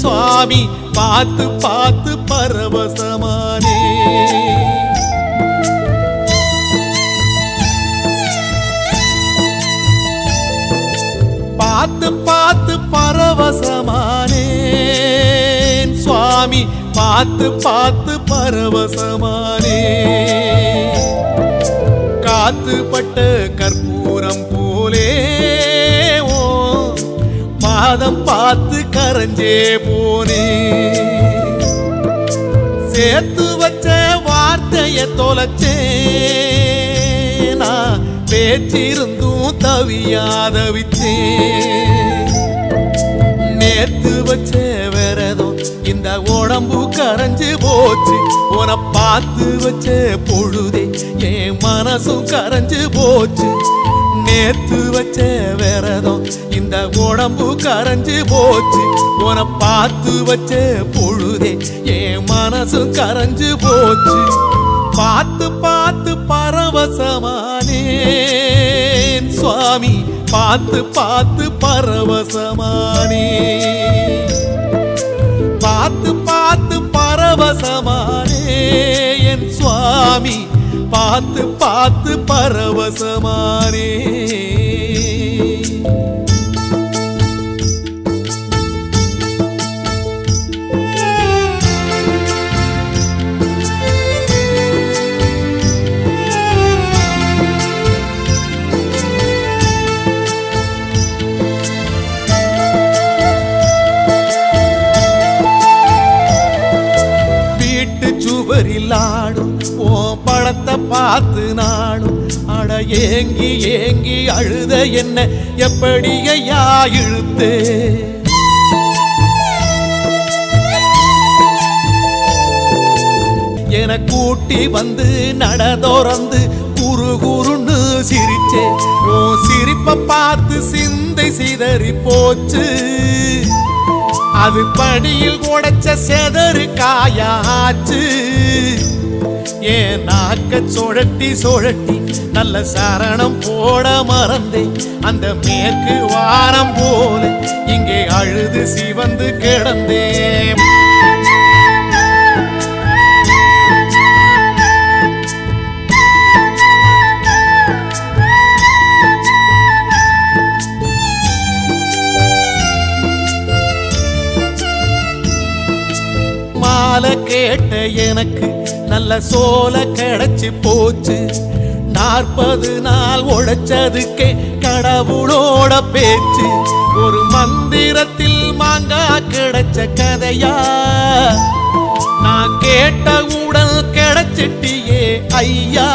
சுவாமி பார்த்து பார்த்து பரவசமானே. பார்த்து பார்த்து பரவசமானே சுவாமி பார்த்து பார்த்து பரவசமானே. காத்துப்பட்ட கற்பூரம் போலே ஓ பாதம் பார்த்து கரைஞ்சே போனே. சேர்த்து வச்ச வார்த்தைய தொலைச்சேனா பேச்சிருந்தும் தவியாதவிச்சேன். நேத்து வச்ச விரதம் இந்த உடம்பு கரைஞ்சு போச்சு. உன பார்த்து வச்ச பொழுதே என் மனசும் கரைஞ்சு போச்சு. நேத்து வச்ச விரதம் இந்த உடம்பு கரைஞ்சு போச்சு. உன பார்த்து வச்ச பொழுதே என் மனசும் கரைஞ்சு போச்சு. பார்த்து பார்த்து பரவசமானே சுவாமி பார்த்து பார்த்து பரவசமானே. பார்த்து பார்த்து பரவசமானே என் சுவாமி பார்த்து பார்த்து பரவசமானே. சுவரிலாடும் ஓ படத்தை பார்த்து நாடும் அட ஏங்கி ஏங்கி அழுத என்ன எப்படி ஐயா இழுத்து. என கூட்டி வந்து நடதோறந்து குறு குறுன்னு சிரிச்சே. ஓ சிரிப்ப பார்த்து சிந்தை சிதறி போச்சு. அது படியில் உடைச்ச செதறு காயாச்சு. ஏன் நாக்க சுழட்டி சுழட்டி நல்ல சரணம் போட மறந்தேன். அந்த மேற்கு வாரம் போல இங்கே அழுது சிவந்து கிடந்தேன். கேட்ட எனக்கு நல்ல சோல கிடைச்சு போச்சு. 40 நாள் உழைச்சதுக்கே கடவுளோட பேச்சு. ஒரு மந்திரத்தில் மாங்கா கிடைச்ச கதையா நான் கேட்ட உடல் கிடைச்சிட்டியே ஐயா.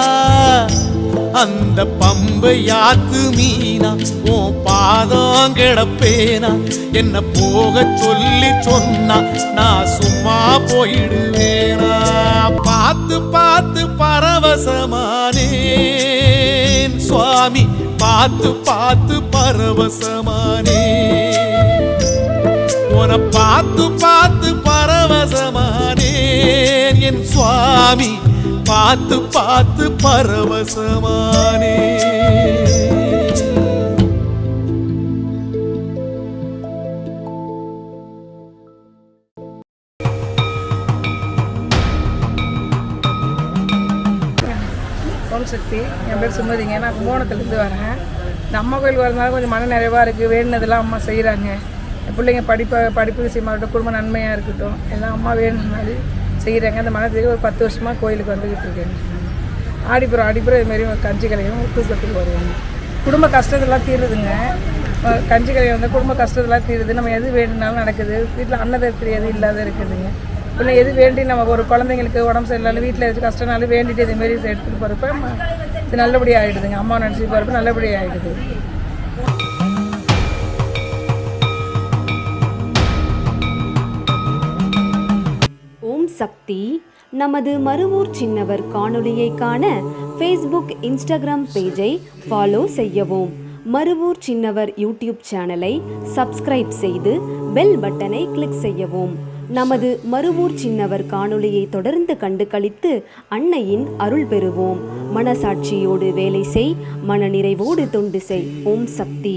அந்த பம்பை யாத்து மீனா உன் பாதம் கிடப்பேனா. என்ன போக சொல்லி சொன்னா நான் சும்மா போயிடுவேனா. பார்த்து பார்த்து பரவசமானேன் சுவாமி பார்த்து பார்த்து பரவசமானே. உன பார்த்து பார்த்து பரவசமானேன் என் சுவாமி பார்த்து பார்த்து பரவசமானே. ஓம் சக்தி. என் பேர் சுமதிங்க. நான் கும்போணத்துலேருந்து வரேன். இந்த அம்மா கோயிலுக்கு வரதுனால கொஞ்சம் மன நிறைவாக இருக்குது. வேணுனதெல்லாம் அம்மா செய்கிறாங்க. என் பிள்ளைங்க படிப்பு விஷயமா இருக்கட்டும், குடும்ப நன்மையாக இருக்கட்டும், எல்லாம் அம்மா வேணும்னாலே செய்கிறாங்க. அந்த மனத்துக்கு ஒரு 10 வருஷமாக கோயிலுக்கு வந்துக்கிட்டு இருக்கேன். ஆடிப்புறம் இதுமாரி கஞ்சி கலையும் தூக்கத்துக்கு வருவாங்க. குடும்ப கஷ்டத்தெல்லாம் தீருதுங்க. கஞ்சி கலையை வந்து குடும்ப கஷ்டத்தெல்லாம் தீருது. நம்ம எது வேணுனாலும் நடக்குது. வீட்டில் அன்னதாத்திரி எது இல்லாத இருக்குதுங்க. இல்லை எது வேண்டி நம்ம ஒரு குழந்தைங்களுக்கு உடம்பு சரியில்லாலும் வீட்டில் எது கஷ்டம்னாலும் வேண்டிட்டு இதுமாரி எடுத்துகிட்டு போகிறப்ப இது நல்லபடியாக ஆகிடுதுங்க. அம்மா நினச்சி போகிறப்ப நல்லபடியாக ஆகிடுது. ஓம் சக்தி. நமது மருவூர் சின்னவர் காணொளியை காண ஃபேஸ்புக், இன்ஸ்டாகிராம் பேஜை ஃபாலோ செய்யவும். மருவூர் சின்னவர் யூடியூப் சேனலை சப்ஸ்கிரைப் செய்து பெல் பட்டனை கிளிக் செய்யவும். நமது மருவூர் சின்னவர் காணொளியை தொடர்ந்து கண்டு களித்து அன்னையின் அருள் பெறுவோம். மனசாட்சியோடு வேலை செய், மனநிறைவோடு தொண்டு செய். ஓம் சக்தி.